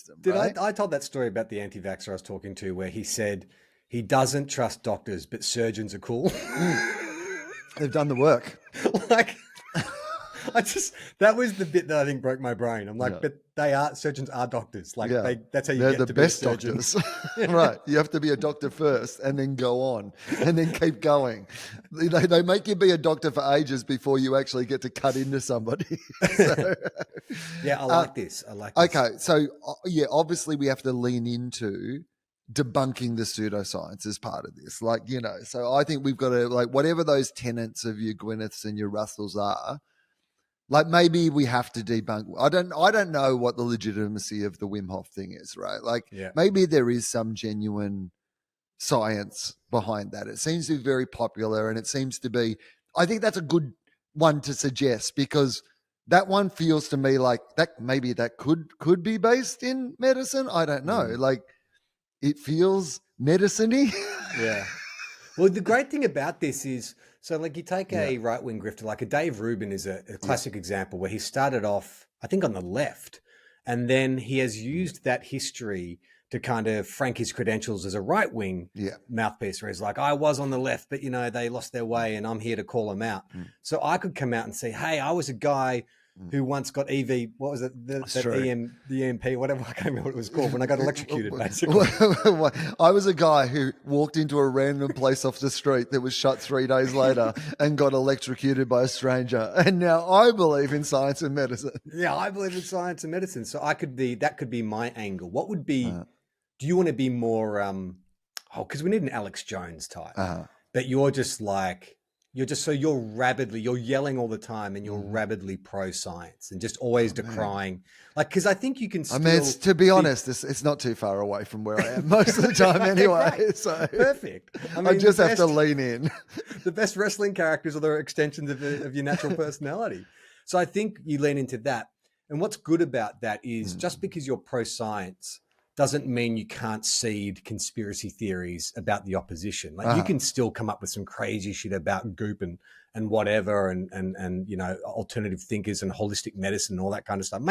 system. Did right? I told that story about the anti-vaxxer I was talking to where he said he doesn't trust doctors, but surgeons are cool. They've done the work. Like, that was the bit that I think broke my brain. I'm like, but surgeons are doctors. Like that's how you get the to best be a surgeon. doctors. Right. You have to be a doctor first and then go on and then keep going. They make you be a doctor for ages before you actually get to cut into somebody. So, yeah, I like this. I like this. Okay. So, obviously we have to lean into debunking the pseudoscience as part of this. Like, so I think we've got to, like, whatever those tenets of your Gwyneths and your Russells are, like maybe we have to debunk. I don't know what the legitimacy of the Wim Hof thing is, right? Like maybe there is some genuine science behind that. It seems to be very popular, and it seems to be. I think that's a good one to suggest because that one feels to me like that maybe that could be based in medicine. I don't know. Like it feels medicine-y. Yeah. Well, the great thing about this is, so like you take a right-wing grifter, like a Dave Rubin is a classic example where he started off, I think, on the left, and then he has used that history to kind of frank his credentials as a right-wing mouthpiece, where he's like, I was on the left, but, they lost their way and I'm here to call them out. So I could come out and say, hey, I was a guy who once got EV, what was it, the EMP, whatever, I can't remember what it was called, when I got electrocuted, basically. I was a guy who walked into a random place off the street that was shut 3 days later and got electrocuted by a stranger. And now I believe in science and medicine. Yeah, I believe in science and medicine. So that could be my angle. What would be, do you want to be more, because we need an Alex Jones type, but you're just like, you're yelling all the time and you're rabidly pro-science and just always decrying. Like, because I think you can still... to be honest, it's not too far away from where I am most of the time anyway. Right. So perfect. I just have to lean in. The best wrestling characters are the extensions of your natural personality. So I think you lean into that. And what's good about that is just because you're pro-science doesn't mean you can't seed conspiracy theories about the opposition. Like you can still come up with some crazy shit about goop and whatever and alternative thinkers and holistic medicine and all that kind of stuff.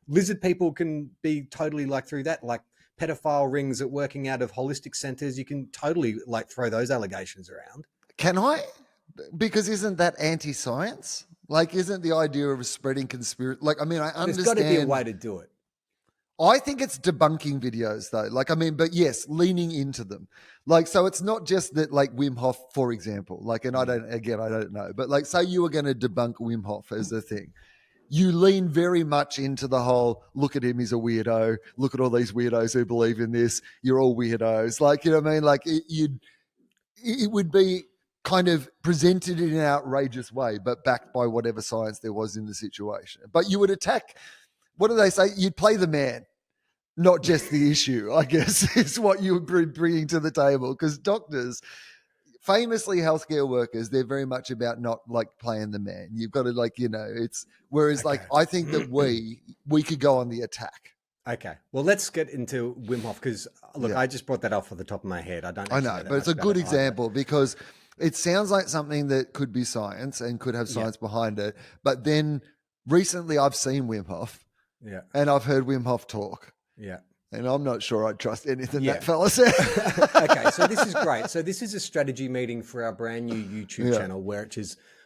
Lizard people can be totally like through that, like pedophile rings at working out of holistic centers. You can totally like throw those allegations around. Can I? Because isn't that anti-science? Like, isn't the idea of spreading conspiracy? Like, I mean, I understand. There's got to be a way to do it. I think it's debunking videos though. Like, I mean, but yes, leaning into them. Like, so it's not just that like Wim Hof, for example, like, and I don't know, but like say you were going to debunk Wim Hof as a thing. You lean very much into the whole, look at him, he's a weirdo. Look at all these weirdos who believe in this. You're all weirdos. Like, you know what I mean? Like it would be kind of presented in an outrageous way, but backed by whatever science there was in the situation. But you would attack, what do they say? You'd play the man, not just the issue, I guess, is what you would be bringing to the table. Because doctors, famously healthcare workers, they're very much about not like playing the man. You've got to like, it's, whereas like, I think that we could go on the attack. Okay. Well, let's get into Wim Hof because look, I just brought that off the top of my head. I know, but it's a good example because it sounds like something that could be science and could have science behind it. But then recently I've seen Wim Hof and I've heard Wim Hof talk. Yeah. And I'm not sure I'd trust anything that fella said. Okay. So this is great. So this is a strategy meeting for our brand new YouTube channel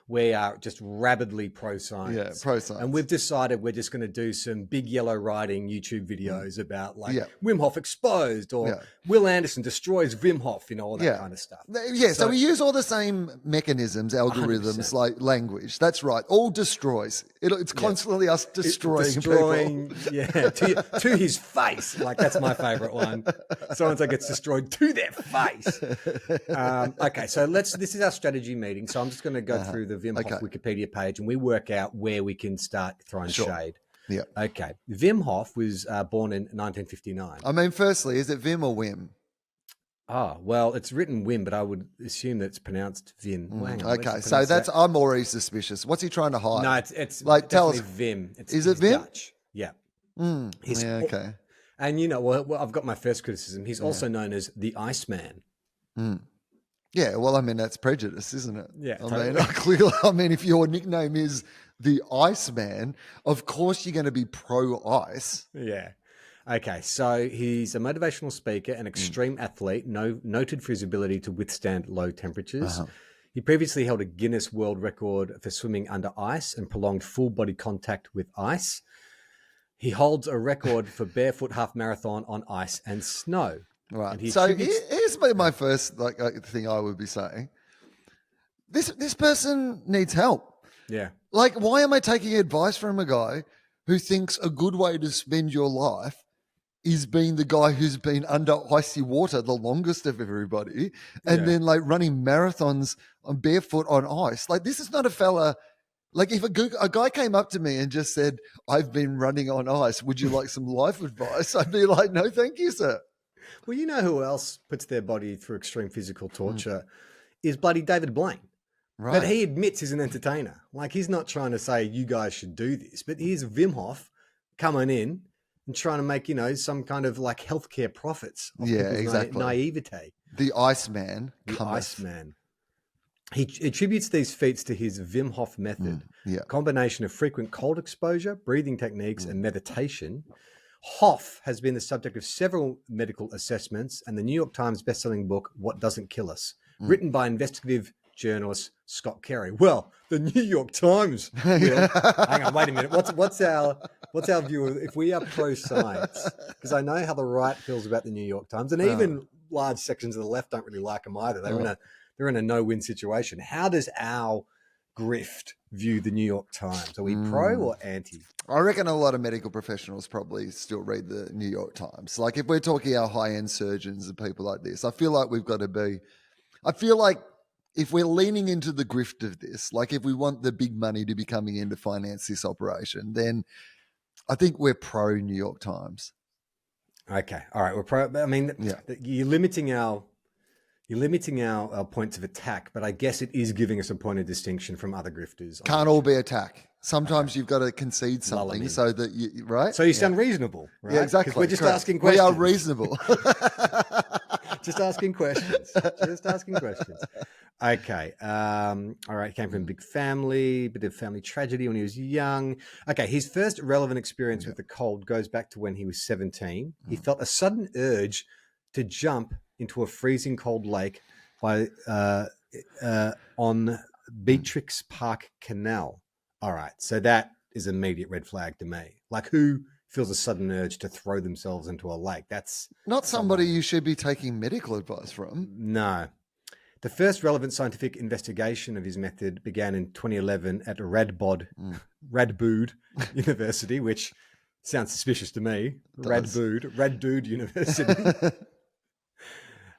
we are just rabidly pro-science. Yeah, pro-science. And we've decided we're just going to do some big yellow writing YouTube videos about like Wim Hof exposed or Will Anderson destroys Wim Hof, all that kind of stuff. Yeah, so we use all the same mechanisms, algorithms, 100%. Like language. That's right. All destroys. It's constantly us destroying people. Yeah, to his face. Like that's my favorite one. So-and-so gets destroyed to their face. Okay, so this is our strategy meeting. So I'm just going to go through the Wim Hof Wikipedia page and we work out where we can start throwing shade. Yeah. Okay. Wim Hof was born in 1959. I mean, firstly, is it Wim or Wim? Oh, well, it's written Wim, but I would assume that it's pronounced Vim. Okay, so I'm already suspicious. What's he trying to hide? No, it's like tell us Vim. Is it Vim? Dutch. Yeah. Okay. And well, I've got my first criticism. He's also known as the Iceman. Yeah, well, I mean, that's prejudice, isn't it? Yeah, I mean, if your nickname is the Iceman, of course you're going to be pro-ice. Yeah. Okay, so he's a motivational speaker and extreme athlete, noted for his ability to withstand low temperatures. He previously held a Guinness World Record for swimming under ice and prolonged full body contact with ice. He holds a record for barefoot half marathon on ice and snow. Right. And he So attributes- here's my first thing I would be saying. This person needs help. yeah. Like, why am I taking advice from a guy who thinks a good way to spend your life is being the guy who's been under icy water the longest of everybody and then like running marathons on barefoot on ice? Like, this is not a fella. Like, if a guy came up to me and just said, I've been running on ice, would you like some life advice? I'd be like, no, thank you, sir. Well, you know who else puts their body through extreme physical torture is bloody David Blaine. Right. But he admits he's an entertainer. Like, he's not trying to say you guys should do this, but here's Wim Hof coming in and trying to make, some kind of like healthcare profits. Of people's naivete. The Iceman. The Iceman. He attributes these feats to his Wim Hof method, a combination of frequent cold exposure, breathing techniques, and meditation. Hoff has been the subject of several medical assessments and the New York Times bestselling book, What Doesn't Kill Us, written by investigative journalist Scott Carey. Well, the New York Times. Will. Hang on, wait a minute. What's our view of, if we are pro-science? Because I know how the right feels about the New York Times, and even large sections of the left don't really like them either. They're in a no-win situation. How does our grift view the New York Times? Are we pro or anti? I reckon a lot of medical professionals probably still read the New York Times. Like, if we're talking our high-end surgeons and people like this, I feel like we've got to be. I feel like if we're leaning into the grift of this, like if we want the big money to be coming in to finance this operation, then I think we're pro New York Times. Okay, all right, we're pro. I mean, you're limiting our points of attack, but I guess it is giving us a point of distinction from other grifters. Can't all be attack. Sometimes you've got to concede something so that you, right? So you sound reasonable, right? Yeah, exactly. We're just asking questions. We are reasonable. Just asking questions. Okay. All right. Came from a big family, bit of family tragedy when he was young. Okay. His first relevant experience with the cold goes back to when he was 17. He felt a sudden urge to jump into a freezing cold lake on Beatrix Park Canal. All right. So that is an immediate red flag to me. Like, who feels a sudden urge to throw themselves into a lake? That's not somebody you should be taking medical advice from. No. The first relevant scientific investigation of his method began in 2011 at Radboud University, which sounds suspicious to me. Radboud University.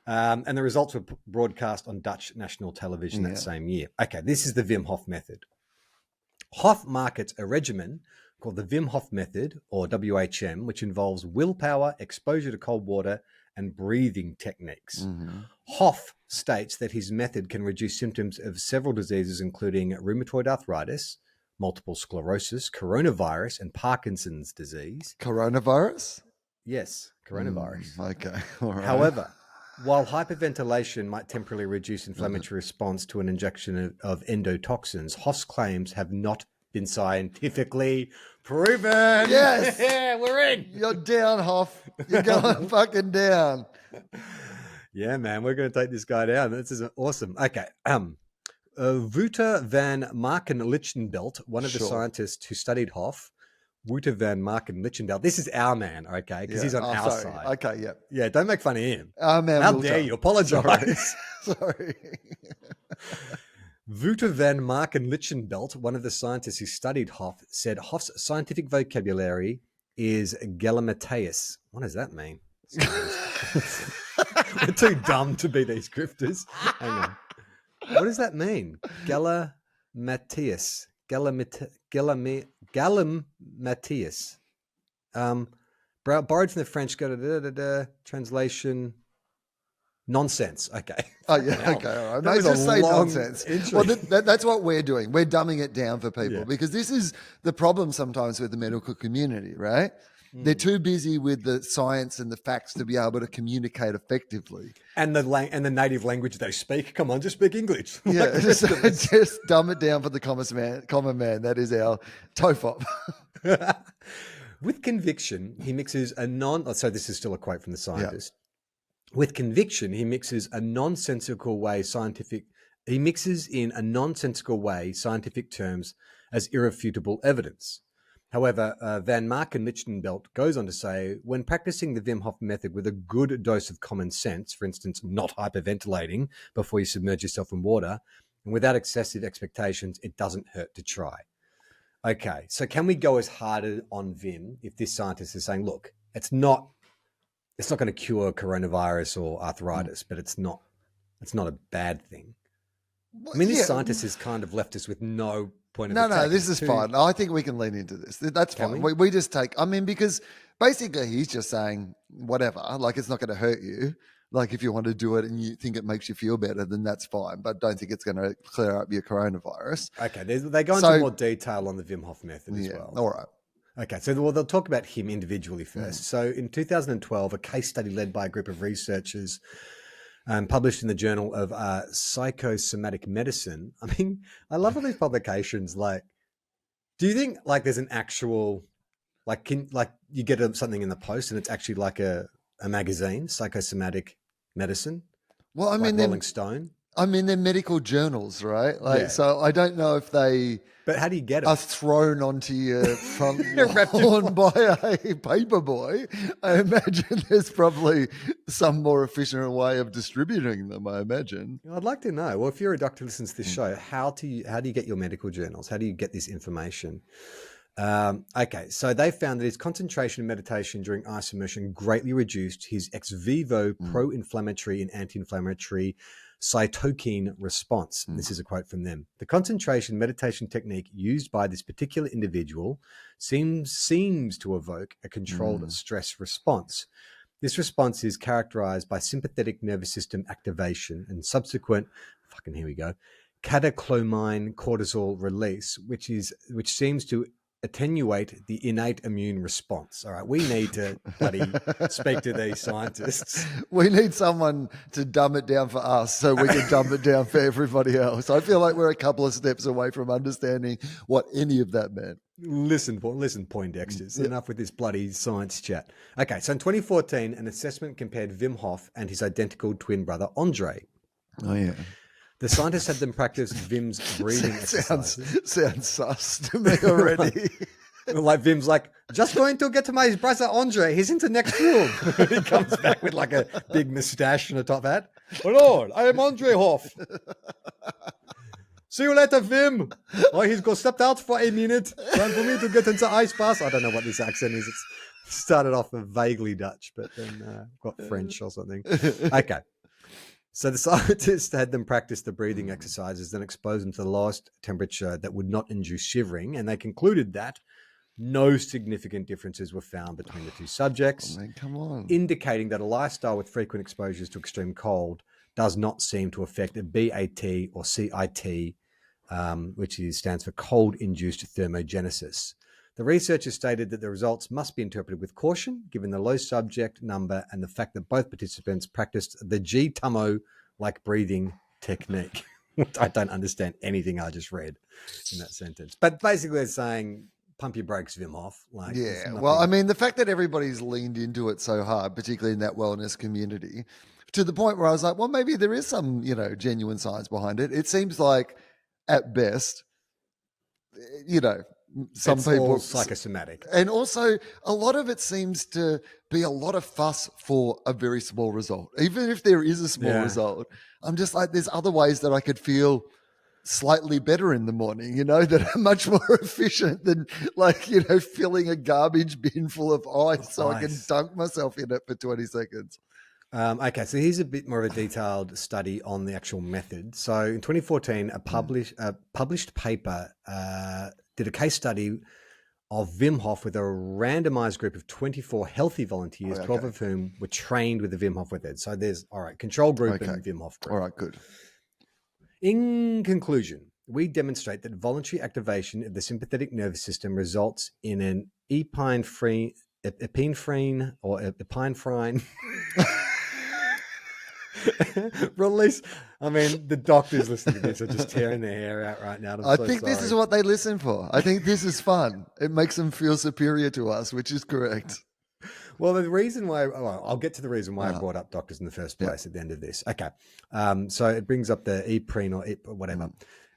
And the results were broadcast on Dutch national television that same year. Okay, this is the Wim Hof method. Hof markets a regimen called the Wim Hof method, or WHM, which involves willpower, exposure to cold water, and breathing techniques. Hof states that his method can reduce symptoms of several diseases, including rheumatoid arthritis, multiple sclerosis, coronavirus, and Parkinson's disease. Coronavirus? Yes, coronavirus. Okay, all right. However, while hyperventilation might temporarily reduce inflammatory response to an injection of endotoxins, Hoff's claims have not been scientifically proven. Yes. Yeah, we're in. You're down, Hoff. You're going fucking down. Yeah, man, we're going to take this guy down. This is awesome. Okay. Wouter van Marken-Lichtenbelt, one of the scientists who studied Hoff, Wouter van Marken-Lichtenbelt. This is our man, okay? Because he's on our side. Okay, yeah. Yeah, don't make fun of him. Our man. How dare you? Apologize. Sorry. Wouter van Marken-Lichtenbelt, one of the scientists who studied Hoff, said Hoff's scientific vocabulary is Gallimimus. What does that mean? We're too dumb to be these grifters. Hang on. What does that mean? Gallimimus. Gallimimus. Borrowed from the French. Translation. Nonsense. Okay. Oh, yeah. Okay. All right. That was just a say long nonsense. intro. Well, that's what we're doing. We're dumbing it down for people because this is the problem sometimes with the medical community, right? They're too busy with the science and the facts to be able to communicate effectively. And the native language they speak. Come on, just speak English. Yeah, just dumb it down for the common man. That is our TOEFOP. With conviction, he mixes a so this is still a quote from the scientist. With conviction, he mixes in a nonsensical way scientific terms as irrefutable evidence. However, Van Marken Lichtenbelt goes on to say, when practicing the Wim Hof method with a good dose of common sense, for instance, not hyperventilating before you submerge yourself in water, and without excessive expectations, it doesn't hurt to try. Okay, so can we go as hard on Wim if this scientist is saying, look, it's not going to cure coronavirus or arthritis, but it's not a bad thing. I mean, this scientist has kind of left us with no point of attack. No, this is fine. I think we can lean into this. That's fine. We just take, because basically he's just saying whatever, like it's not going to hurt you. Like if you want to do it and you think it makes you feel better, then that's fine. But don't think it's going to clear up your coronavirus. Okay, they go into more detail on the Wim Hof method as well. All right. Okay, so they'll talk about him individually first. So in 2012, a case study led by a group of researchers published in the Journal of Psychosomatic Medicine. I mean, I love all these publications. Like, do you think like there's an actual, like you get something in the post and it's actually like a magazine, Psychosomatic Medicine? Well, I mean, like Rolling Stone. I mean, they're medical journals, right? So I don't know if they. But how do you get it? Are thrown onto your front lawn by a paper boy. I imagine there's probably some more efficient way of distributing them. I imagine. I'd like to know. Well, if you're a doctor who listens to this show, how do you get your medical journals? How do you get this information? Okay, so they found that his concentration and meditation during ice immersion greatly reduced his ex vivo pro-inflammatory and anti-inflammatory cytokine response. This is a quote from them. The concentration meditation technique used by this particular individual seems to evoke a controlled stress response. This response is characterized by sympathetic nervous system activation and subsequent, here we go, catecholaminergic cortisol release, which seems to attenuate the innate immune response. All right, we need to bloody speak to these scientists. We need someone to dumb it down for us so we can dumb it down for everybody else. I feel like we're a couple of steps away from understanding what any of that meant. Listen, Poindexters. Enough with this bloody science chat. Okay, so in 2014, an assessment compared Wim Hof and his identical twin brother, Andre. Oh, yeah. The scientists had them practice Wim's breathing exercises. Sounds sus to me already. Like Wim's like, just going to get to my brother Andre. He's in the next room. He comes back with like a big mustache and a top hat. Hello, I am Andre Hoff. See you later, Wim. Oh, he's stepped out for a minute. Time for me to get into ice bath. I don't know what this accent is. It's started off vaguely Dutch, but then got French or something. Okay. So the scientists had them practice the breathing exercises, then expose them to the lowest temperature that would not induce shivering, and they concluded that no significant differences were found between the two subjects, come on. Indicating that a lifestyle with frequent exposures to extreme cold does not seem to affect a BAT or CIT, which stands for cold-induced thermogenesis. The researchers stated that the results must be interpreted with caution, given the low subject number and the fact that both participants practiced the G-Tumo-like breathing technique. I don't understand anything I just read in that sentence. But basically they're saying, pump your brakes, Wim Hof. Well, I mean, the fact that everybody's leaned into it so hard, particularly in that wellness community, to the point where I was like, well, maybe there is some, genuine science behind it. It seems like, at best, some it's people all psychosomatic, and also a lot of it seems to be a lot of fuss for a very small result. Even if there is a small result, I'm just like, there's other ways that I could feel slightly better in the morning, that are much more efficient than filling a garbage bin full of ice so I can dunk myself in it for 20 seconds. Okay, so here's a bit more of a detailed study on the actual method. So in 2014, a published paper did a case study of Wim Hof with a randomized group of 24 healthy volunteers, 12 of whom were trained with the Wim Hof method. So there's, control group and Wim Hof group. All right, good. In conclusion, we demonstrate that voluntary activation of the sympathetic nervous system results in an epinephrine. Release. I mean, the doctors listening to this are just tearing their hair out right now. I think this is what they listen for. I think this is fun. It makes them feel superior to us, which is correct. Well, the reason why, I'll get to the reason why I brought up doctors in the first place at the end of this. Okay. So it brings up the EPRIN or whatever,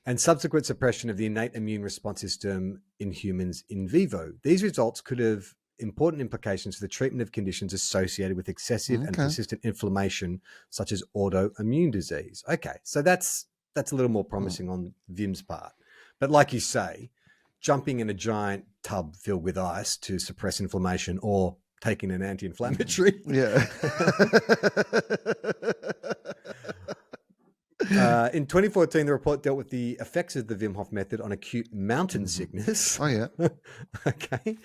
and subsequent suppression of the innate immune response system in humans in vivo. These results could have important implications for the treatment of conditions associated with excessive and persistent inflammation, such as autoimmune disease. Okay. So that's a little more promising on Wim's part. But like you say, jumping in a giant tub filled with ice to suppress inflammation or taking an anti-inflammatory. Yeah. In 2014, the report dealt with the effects of the Wim Hof method on acute mountain sickness. Oh, yeah. Okay.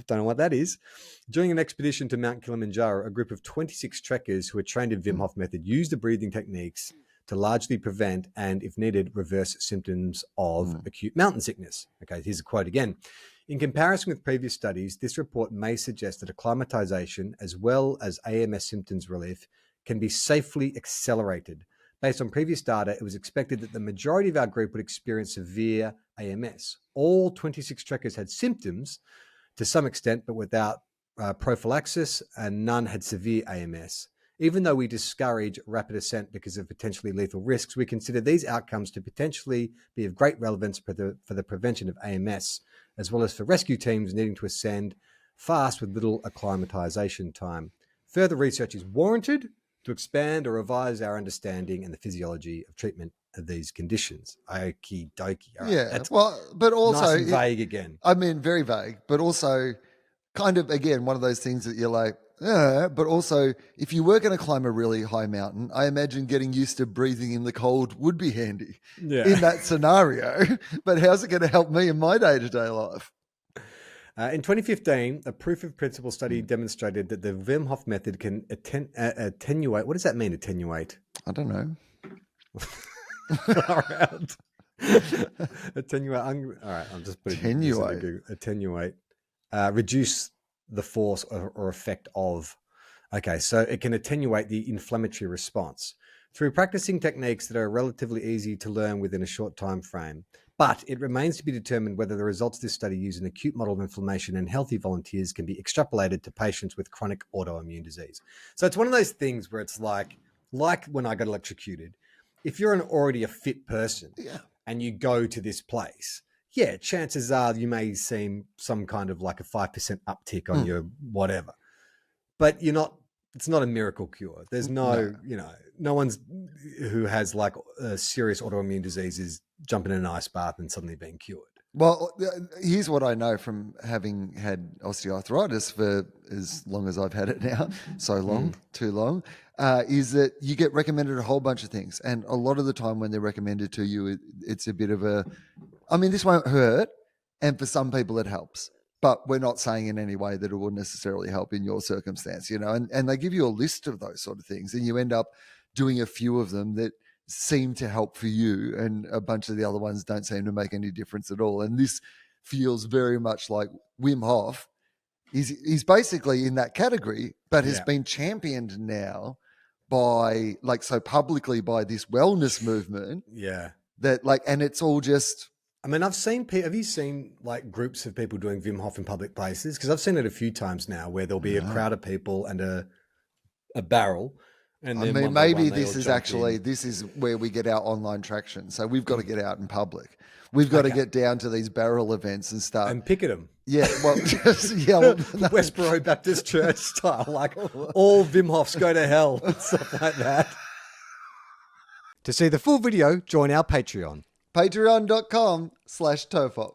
Don't know what that is. During an expedition to Mount Kilimanjaro, a group of 26 trekkers who were trained in Wim Hof method used the breathing techniques to largely prevent and, if needed, reverse symptoms of acute mountain sickness. Okay, here's a quote again. In comparison with previous studies, this report may suggest that acclimatization, as well as AMS symptoms relief, can be safely accelerated. Based on previous data, it was expected that the majority of our group would experience severe AMS. All 26 trekkers had symptoms to some extent, but without prophylaxis, and none had severe AMS. Even though we discourage rapid ascent because of potentially lethal risks, we consider these outcomes to potentially be of great relevance for the prevention of AMS, as well as for rescue teams needing to ascend fast with little acclimatization time. Further research is warranted to expand or revise our understanding and the physiology of treatment of these conditions. Okie dokie. Right. Yeah. That's but also nice and vague again. I mean, very vague, but also kind of, again, one of those things that you're like, but also if you were going to climb a really high mountain, I imagine getting used to breathing in the cold would be handy in that scenario. But how's it going to help me in my day-to-day life? In 2015, a proof of principle study demonstrated that the Wim Hof method can attenuate. What does that mean, attenuate? I don't know. All right. Attenuate. All right, I'm just putting Attenuate. Attenuate. Reduce the force or effect of. Okay, so it can attenuate the inflammatory response through practicing techniques that are relatively easy to learn within a short time frame. But it remains to be determined whether the results of this study use an acute model of inflammation in healthy volunteers can be extrapolated to patients with chronic autoimmune disease. So it's one of those things where it's like when I got electrocuted, if you're already a fit person and you go to this place, chances are you may see some kind of like a 5% uptick on your whatever. But it's not a miracle cure. There's no one's who has like a serious autoimmune disease is jumping in an ice bath and suddenly being cured. Well, here's what I know from having had osteoarthritis for as long as I've had it now, so long, too long, is that you get recommended a whole bunch of things. And a lot of the time when they're recommended to you, it's a bit of this won't hurt. And for some people it helps. But we're not saying in any way that it will necessarily help in your circumstance, and they give you a list of those sort of things and you end up doing a few of them that seem to help for you and a bunch of the other ones don't seem to make any difference at all. And this feels very much like Wim Hof. He's basically in that category, but has been championed now by so publicly by this wellness movement. Yeah. That and it's all just... I mean, have you seen like groups of people doing Wim Hof in public places? Because I've seen it a few times now where there'll be a crowd of people and a barrel. And then maybe this is where we get our online traction. So we've got to get out in public. We've got to get down to these barrel events and stuff. And picket them. Yeah, well, just yell. Westboro Baptist Church style, like all Wim Hofs go to hell and stuff like that. To see the full video, join our Patreon. Patreon.com/Tofop.